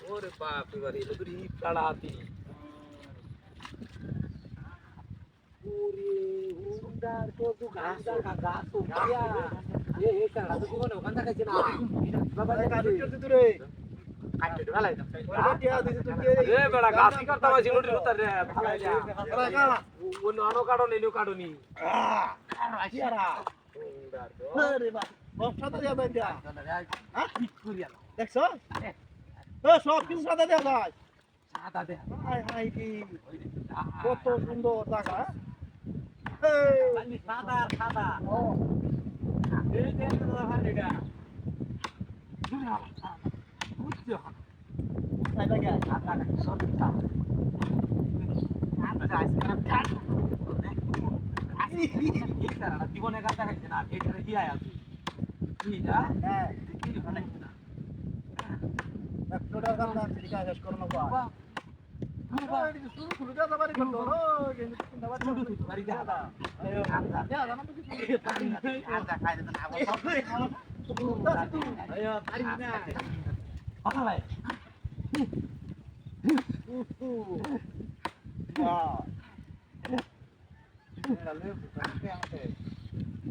ওরে বাপ রে বাড়ি লুরি কাড়াতি ওরে উন্ডার তো তু গাছ তো গায়া এ কাড়া তো কোন ওখান থেকে না বাবা কাটু করতে রে কাটতে ভালাই না এ বড় গাছি করতে বাজি লুরি উতার রে ভালাই যা কাড়া কাড়া ও নানো কাড়ো নেনু কাড়ো নি আসিয়ারা উন্ডার তো আরে বাপ বক্সটা দিয়া দেন দিয়া হ্যাঁ ঠিক করিয়া দেখছো সব কিছু সাদা দেওয়া যায় সাদা দেওয়া হাই হাই কি কত সুন্দর জায়গা সাদা সাদা ও এই দেন তো হারিটা বুঝছো সাদা কে সাদা সব সাদা আচ্ছা আইসক্রিম খান এই তারা জীবনে কাটা খাইছে না এটা কি আয়া কি যা হ্যাঁ কি বানাইছে না একশোটা দাম দাম ঠিক আছে করো না বাবা বাবা এটা শুরু শুরু দাও বাড়ি করতে হলো কিন্তু চিন্তা বাড়ি শুরু শুরু বাড়ি যা দাও আয় আচ্ছা যা জানা তো কিছু আচ্ছা খাই দেন আবার আয় পারি না কথা ভাই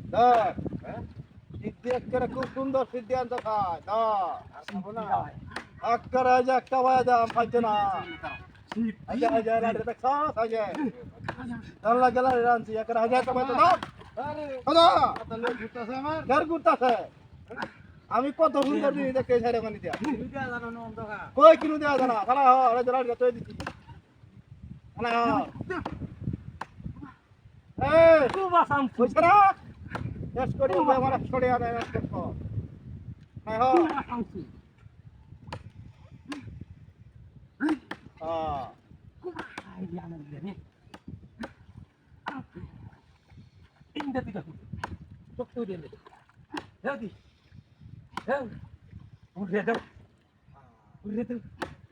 বাহ খুব সুন্দর সিদ্ধান্ত খায় একটা ভাই দাম পাইছে না রানছি একটা 1000 টাকা আমি কত সুন্দর দিই দেখে ছাড়ে ওখানে দিয়া কই কিনু দেওয়া জানা খালা হয় দিচ্ছি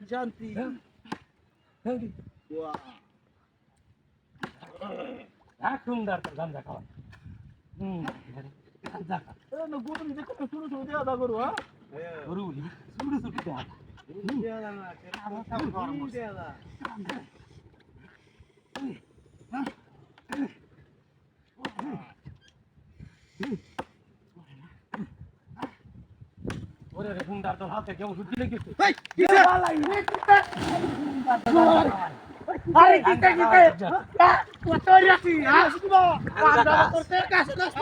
Janti. Wah. সুন্দর তো গাঞ্জা খাওয়া গাঞ্জা খা না গরু দিতে কত শুরু শুরু দেয়া দা গরু হ্যাঁ গরু শুরু শুরু দেয়া দেয়া না কেন সব গরম দেয়া দা ওরে রে গুন্ডার তো হাতে কেমন সুতি লেগেছে এই কিসে বালাই রে কিসে আরে কিসে কিসে কত রাতি হ্যাঁ শুনো আমরা করতে কাছে দোস্ত